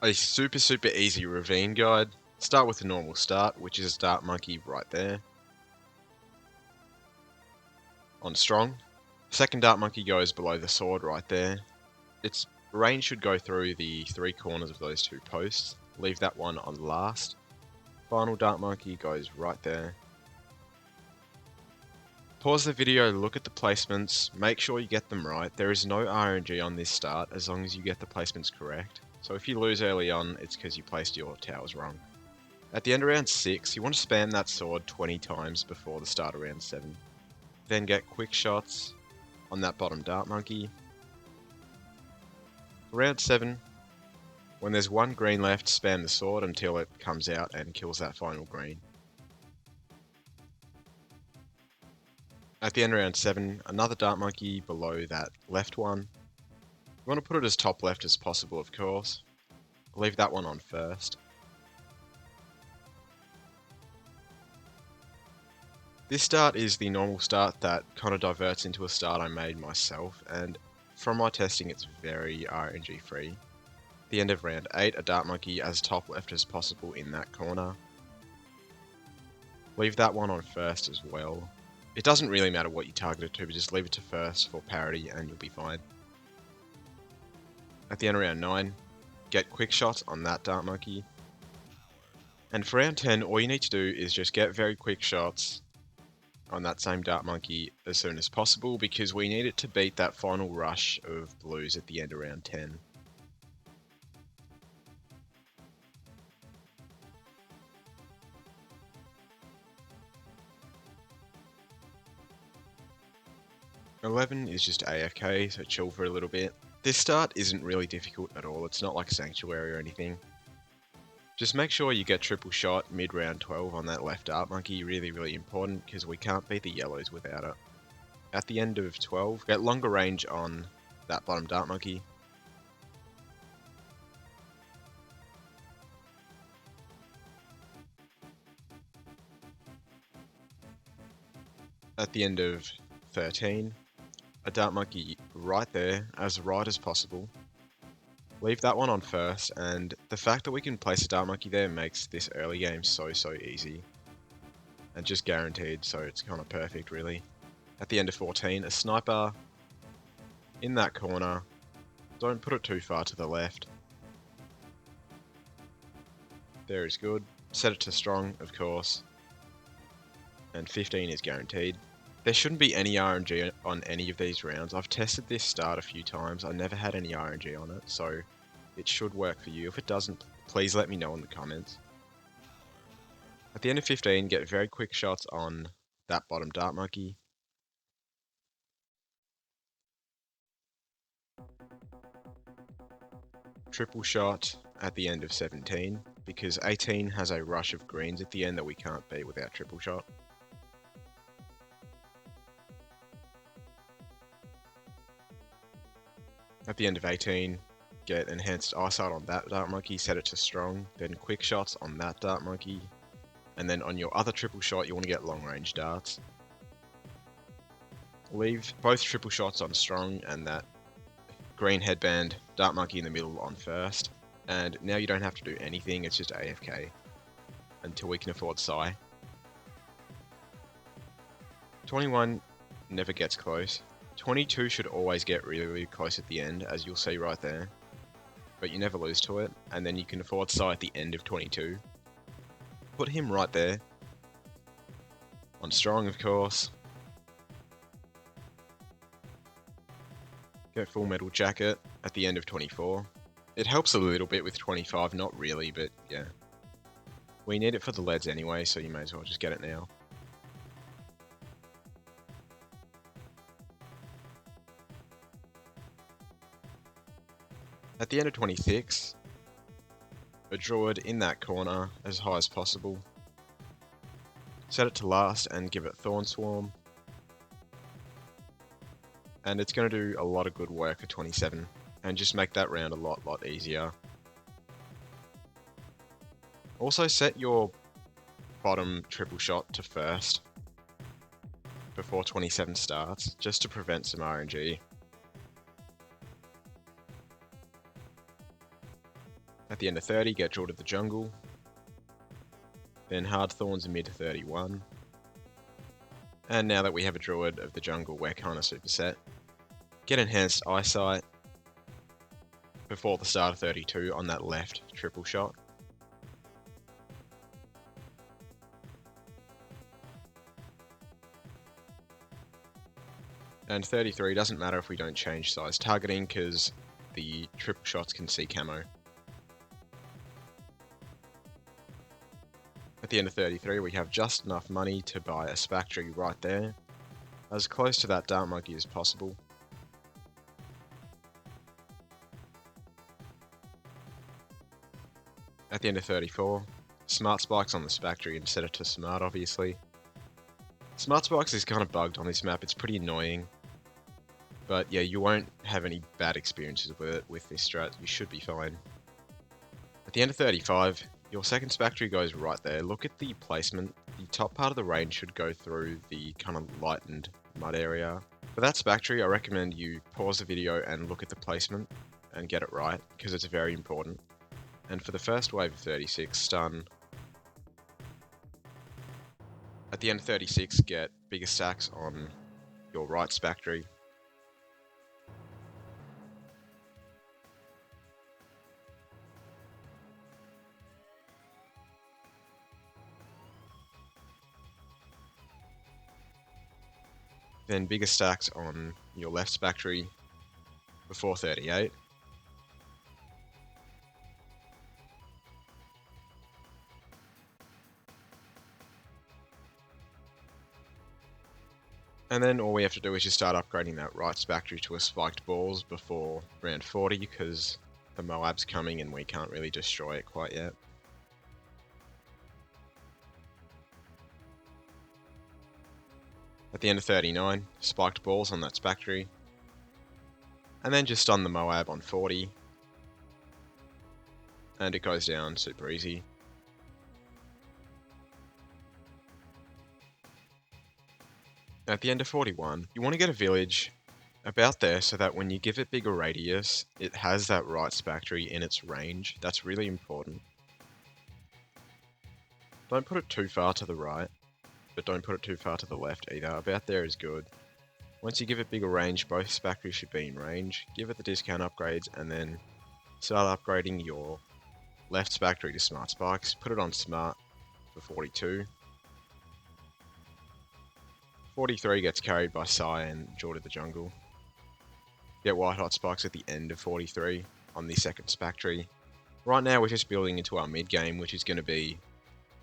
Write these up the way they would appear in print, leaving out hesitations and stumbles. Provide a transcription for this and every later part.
A super easy ravine guide. Start with a normal start, which is a dart monkey right there. On strong. Second dart monkey goes below the sword right there. Its range should go through the three corners of those two posts. Leave that one on last. Final dart monkey goes right there. Pause the video, look at the placements, make sure you get them right. There is no RNG on this start as long as you get the placements correct. So if you lose early on, it's because you placed your towers wrong. At the end of round 6, you want to spam that sword 20 times before the start of round 7. Then get quick shots on that bottom dart monkey. Round 7, when there's one green left, spam the sword until it comes out and kills that final green. At the end of round 7, another dart monkey below that left one. You want to put it as top left as possible, of course. Leave that one on first. This start is the normal start that kind of diverts into a start I made myself, and from my testing it's very RNG free. The end of round 8, a dart monkey as top left as possible in that corner. Leave that one on first as well. It doesn't really matter what you target it to, but just leave it to first for parity and you'll be fine. At the end of round 9, get quick shots on that dart monkey. And for round 10, all you need to do is just get very quick shots on that same dart monkey as soon as possible, because we need it to beat that final rush of blues at the end of round 10. "11 is just AFK, so chill for a little bit. This start isn't really difficult at all, it's not like Sanctuary or anything. Just make sure you get triple shot mid round 12 on that left dart monkey, really important, because we can't beat the yellows without it. At the end of 12, get longer range on that bottom dart monkey. At the end of 13, a dart monkey right there, as right as possible. Leave that one on first, and the fact that we can place a dart monkey there makes this early game so easy. And just guaranteed, so it's kind of perfect really. At the end of 14, a sniper in that corner. Don't put it too far to the left. There is good. Set it to strong, of course. And 15 is guaranteed. There shouldn't be any RNG on any of these rounds. I've tested this start a few times. I never had any RNG on it, so it should work for you. If it doesn't, please let me know in the comments. At the end of 15, get very quick shots on that bottom dart monkey. Triple shot at the end of 17, because 18 has a rush of greens at the end that we can't beat without triple shot. At the end of 18, get enhanced eyesight on that dart monkey, set it to strong, then quick shots on that dart monkey, and then on your other triple shot you want to get long range darts. Leave both triple shots on strong and that green headband dart monkey in the middle on first, and now you don't have to do anything, it's just AFK until we can afford Psy. 21 never gets close. 22 should always get really close at the end, as you'll see right there. But you never lose to it, and then you can afford Psy at the end of 22. Put him right there. On strong, of course. Get full metal jacket at the end of 24. It helps a little bit with 25, not really, but yeah. We need it for the leads anyway, so you may as well just get it now. At the end of 26, a druid in that corner as high as possible. Set it to last and give it Thorn Swarm. And it's going to do a lot of good work for 27 and just make that round a lot easier. Also set your bottom triple shot to first before 27 starts, just to prevent some RNG. At the end of 30, get Draw to the Jungle. Then Hardthorns mid 31. And now that we have a Druid of the Jungle, we're kind of super set. Get Enhanced Eyesight before the start of 32 on that left triple shot. And 33 doesn't matter if we don't change size targeting because the triple shots can see camo. At the end of 33 we have just enough money to buy a Spectre right there, as close to that Dark Monkey as possible. At the end of 34, Smart Spikes on the Spectre and set it to Smart obviously. Smart Spikes is kind of bugged on this map, it's pretty annoying. But yeah, you won't have any bad experiences with it with this strat, you should be fine. At the end of 35, your second Spectre goes right there. Look at the placement. The top part of the range should go through the kind of lightened mud area. For that Spectre, I recommend you pause the video and look at the placement and get it right, because it's very important. And for the first wave of 36, stun. At the end of 36, get bigger stacks on your right Spectre. Then bigger stacks on your left Spectre before 38. And then all we have to do is just start upgrading that right Spectre to a spiked balls before round 40 because the Moab's coming and we can't really destroy it quite yet. At the end of 39, spiked balls on that Spectre. And then just stun the Moab on 40. And it goes down super easy. At the end of 41, you want to get a village about there so that when you give it bigger radius, it has that right Spectre in its range. That's really important. Don't put it too far to the right, but don't put it too far to the left either. About there is good. Once you give it bigger range, both Spectres should be in range. Give it the discount upgrades and then start upgrading your left Spectre to Smart Spikes. Put it on Smart for 42. 43 gets carried by Sai and Draw to the Jungle. Get White Hot Spikes at the end of 43 on the second Spectre. Right now we're just building into our mid game, which is going to be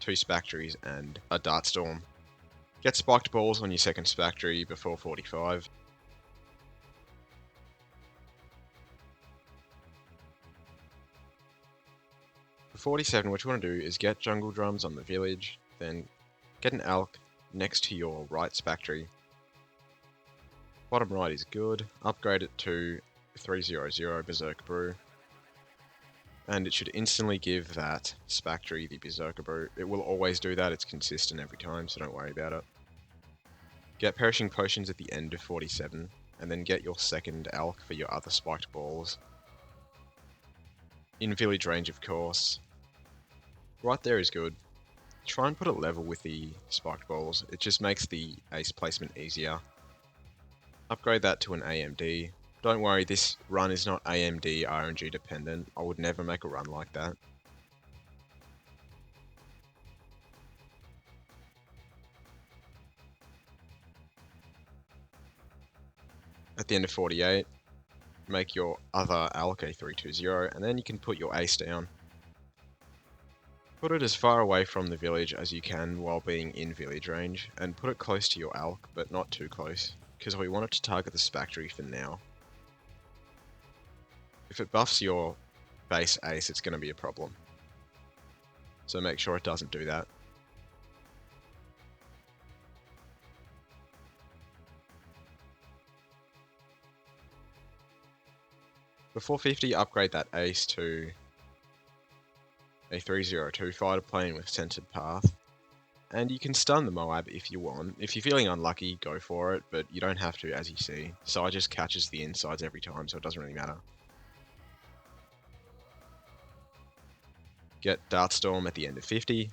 2 Spectres and a Dart Storm. Get Spiked Balls on your second Spectre before 45. For 47, what you want to do is get Jungle Drums on the village, then get an Elk next to your right Spectre. Bottom right is good. Upgrade it to 300 Berserker Brew. And it should instantly give that Spectre the Berserker Brew. It will always do that, it's consistent every time, so don't worry about it. Get Perishing Potions at the end of 47, and then get your second Elk for your other Spiked Balls. In village range, of course. Right there is good. Try and put it level with the Spiked Balls, it just makes the ace placement easier. Upgrade that to an AMD. Don't worry, this run is not AMD RNG dependent. I would never make a run like that. At the end of 48, make your other Alk a 320, and then you can put your ace down. Put it as far away from the village as you can while being in village range, and put it close to your Alk, but not too close, because we want it to target the Spectre for now. If it buffs your base ace, it's going to be a problem. So make sure it doesn't do that. Before 50, upgrade that ace to a 302 fighter plane with centered path. And you can stun the Moab if you want. If you're feeling unlucky, go for it, but you don't have to, as you see. Sai just catches the insides every time, so it doesn't really matter. Get Dartstorm at the end of 50.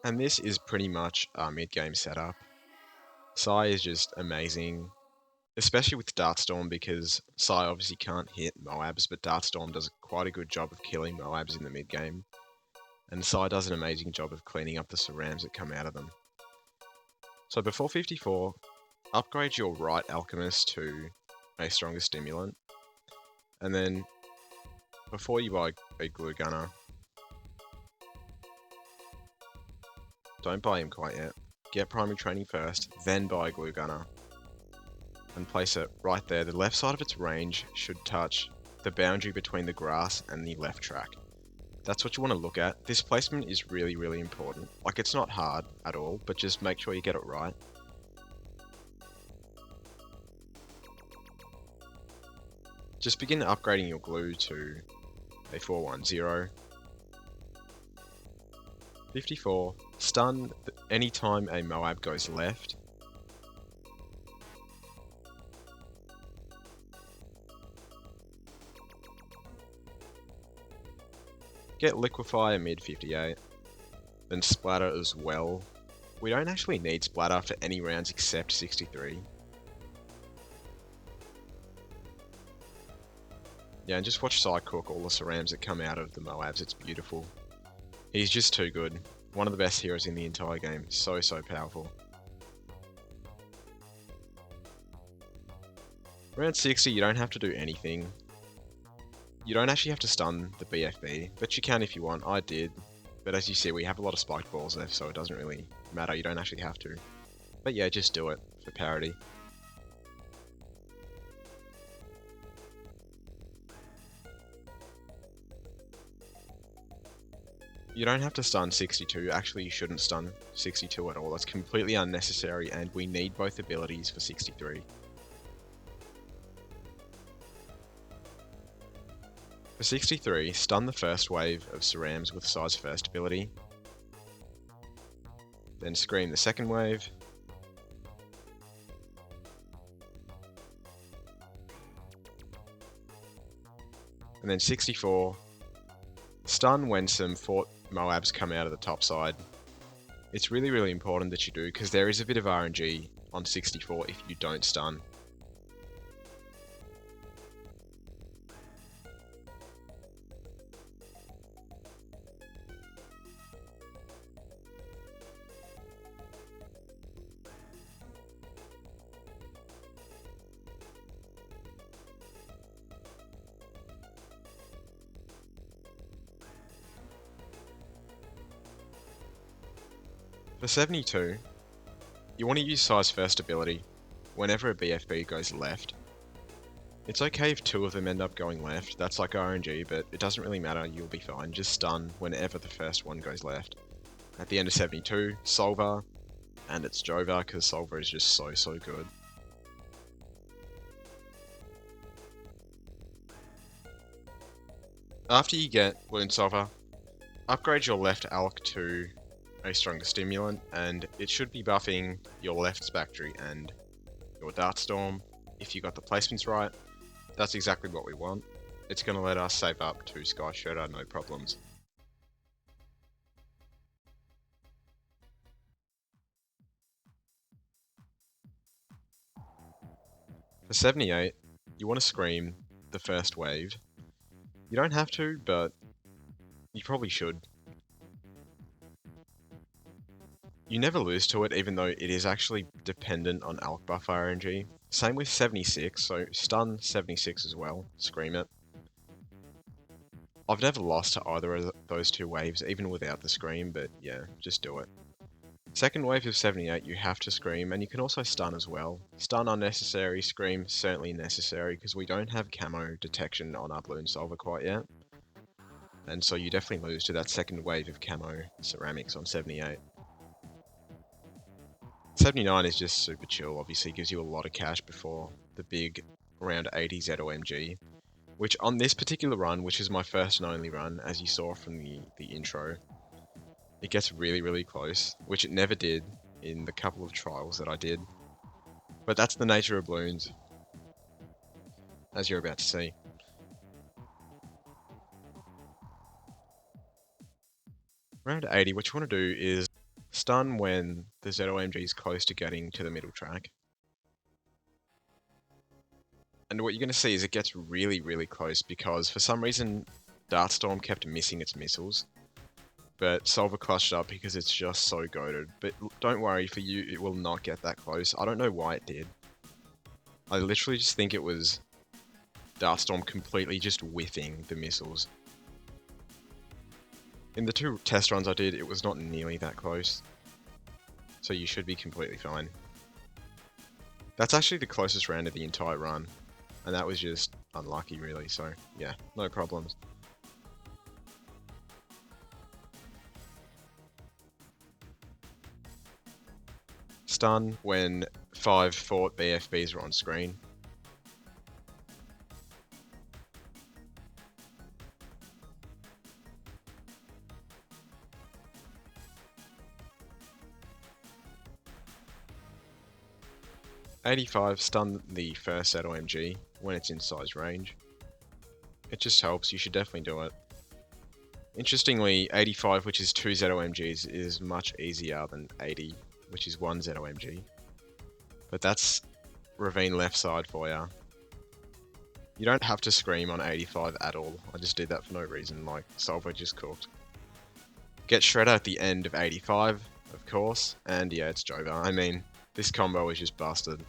And this is pretty much our mid-game setup. Psy is just amazing, especially with Dartstorm, because Psy obviously can't hit Moabs, but Dartstorm does quite a good job of killing Moabs in the mid-game. And Psy does an amazing job of cleaning up the Cerams that come out of them. So before 54, upgrade your right Alchemist to a stronger stimulant. And then, before you buy a Glue Gunner, don't buy him quite yet. Get primary training first, then buy a Glue Gunner. And place it right there. The left side of its range should touch the boundary between the grass and the left track. That's what you want to look at. This placement is really, really important. Like, it's not hard at all, but just make sure you get it right. Just begin upgrading your glue to a 410. 54. Stun anytime a Moab goes left. Get Liquefy mid 58. Then Splatter as well. We don't actually need Splatter for any rounds except 63. Yeah, and just watch Psy cook all the Cerams that come out of the Moabs. It's beautiful. He's just too good. One of the best heroes in the entire game. So, so powerful. Round 60, you don't have to do anything. You don't actually have to stun the BFB, but you can if you want. I did. But as you see, we have a lot of spiked balls left, so it doesn't really matter. You don't actually have to. But yeah, just do it for parity. You don't have to stun 62. Actually, you shouldn't stun 62 at all. That's completely unnecessary, and we need both abilities for 63. For 63, stun the first wave of Cerams with Psy's first ability. Then Scream the second wave. And then 64, stun when some fort Moabs come out of the top side. It's really, really important that you do, because there is a bit of RNG on 64 if you don't stun. For 72, you want to use Psy's first ability whenever a BFB goes left. It's okay if two of them end up going left, that's like RNG, but it doesn't really matter, you'll be fine. Just stun whenever the first one goes left. At the end of 72, Solver, and it's Jova, because Solver is just so, so good. After you get Wound Solver, upgrade your left Alk to a stronger stimulant, and it should be buffing your left Spectre and your Dartstorm. If you got the placements right, that's exactly what we want. It's going to let us save up to Sky Shredder, no problems. For 78, you want to Scream the first wave. You don't have to, but you probably should. You never lose to it, even though it is actually dependent on Alk buff RNG. Same with 76, so stun 76 as well, Scream it. I've never lost to either of those two waves, even without the Scream, but yeah, just do it. Second wave of 78, you have to Scream, and you can also stun as well. Stun unnecessary, Scream certainly necessary, because we don't have camo detection on our Balloon Solver quite yet. And so you definitely lose to that second wave of camo ceramics on 78. 79 is just super chill, obviously gives you a lot of cash before the big round 80 ZOMG, which on this particular run, which is my first and only run, as you saw from the intro, it gets really, really close, which it never did in the couple of trials that I did. But that's the nature of balloons, as you're about to see. Round 80, what you want to do is stun when the ZOMG is close to getting to the middle track. And what you're going to see is it gets really, really close because for some reason Dartstorm kept missing its missiles. But Solver clutched up because it's just so goated. But don't worry, for you it will not get that close. I don't know why it did. I literally just think it was Dartstorm completely just whiffing the missiles. In the 2 test runs I did, it was not nearly that close. So you should be completely fine. That's actually the closest round of the entire run. And that was just unlucky really, so yeah, no problems. Stun when 5 fort BFBs are on screen. '85 stun the first ZOMG when it's in size range. It just helps, you should definitely do it. Interestingly, 85, which is 2 ZOMGs, is much easier than 80, which is 1 ZOMG. But that's Ravine left side for ya. You don't have to scream on 85 at all. I just did that for no reason, like Solver just cooked. Get Shredder at the end of 85, of course, and yeah, it's Jover. I mean, this combo is just busted.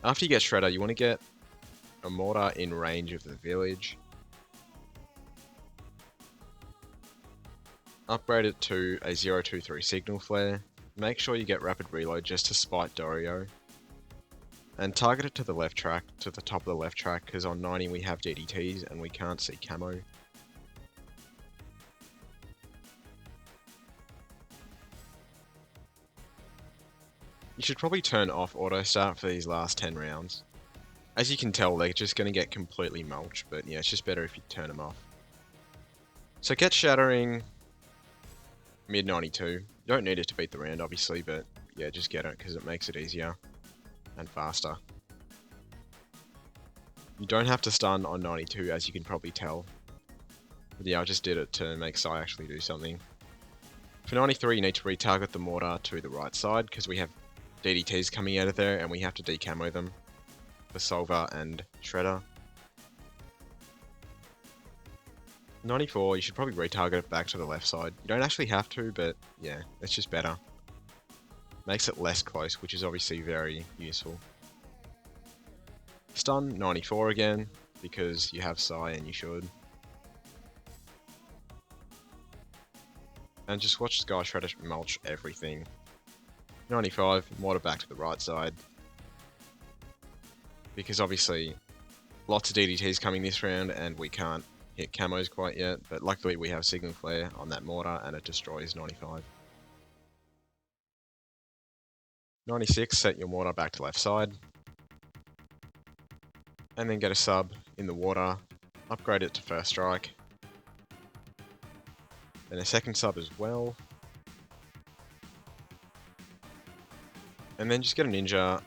After you get Shredder, you want to get a mortar in range of the village. Upgrade it to a 023 signal flare. Make sure you get rapid reload just to spite Dorio. And target it to the left track, to the top of the left track, because on 90 we have DDTs and we can't see camo. You should probably turn off auto start for these last 10 rounds. As you can tell, they're just going to get completely mulched, but yeah, it's just better if you turn them off. So get shattering mid 92. You don't need it to beat the round, obviously, but yeah, just get it because it makes it easier and faster. You don't have to stun on 92, as you can probably tell. But yeah, I just did it to make Psy actually do something. For 93, you need to retarget the mortar to the right side because we have DDTs coming out of there and we have to decamo them for Solver and Shredder. 94, you should probably retarget it back to the left side. You don't actually have to, but yeah, it's just better. Makes it less close, which is obviously very useful. Stun 94 again, because you have Psy and you should. And just watch Sky Shredder mulch everything. 95, mortar back to the right side. Because obviously, lots of DDTs coming this round and we can't hit camos quite yet, but luckily we have Signal Flare on that mortar and it destroys 95. 96, set your mortar back to left side. And then get a sub in the water, upgrade it to first strike. Then a second sub as well. And then just get a ninja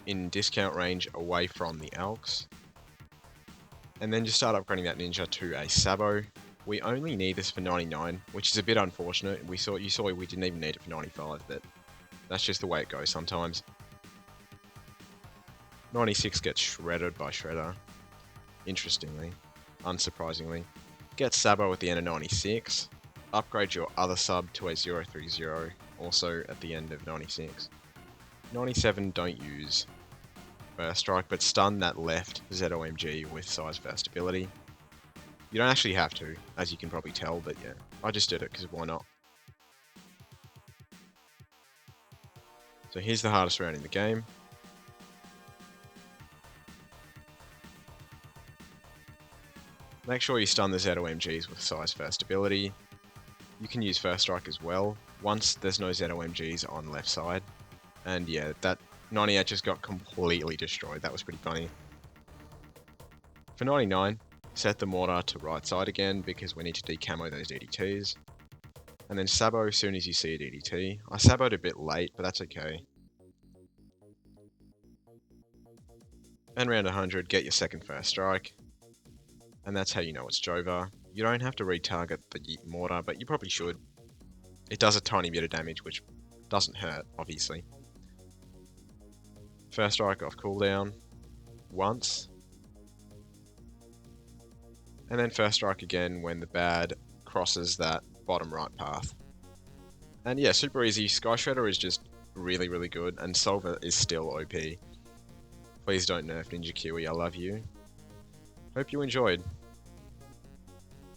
in discount range away from the Alks. And then just start upgrading that ninja to a Sabo. We only need this for 99, which is a bit unfortunate. You saw we didn't even need it for 95, but that's just the way it goes sometimes. 96 gets shredded by Shredder. Interestingly, unsurprisingly. Get Sabo at the end of 96. Upgrade your other sub to a 030, also at the end of 96. 97, don't use first strike, but stun that left ZOMG with size first ability. You don't actually have to, as you can probably tell, but yeah, I just did it because why not? So here's the hardest round in the game. Make sure you stun the ZOMGs with size first ability. You can use first strike as well, once there's no ZOMGs on left side. And yeah, that 98 just got completely destroyed. That was pretty funny. For 99, set the mortar to right side again because we need to decamo those DDTs. And then Sabo as soon as you see a DDT. I Saboed a bit late, but that's okay. And round 100, get your second first strike. And that's how you know it's Jover. You don't have to retarget the mortar, but you probably should. It does a tiny bit of damage, which doesn't hurt, obviously. First strike off cooldown once. And then first strike again when the bad crosses that bottom right path. And yeah, super easy. Sky Shredder is just really, really good, and Solver is still OP. Please don't nerf Ninja Kiwi, I love you. Hope you enjoyed.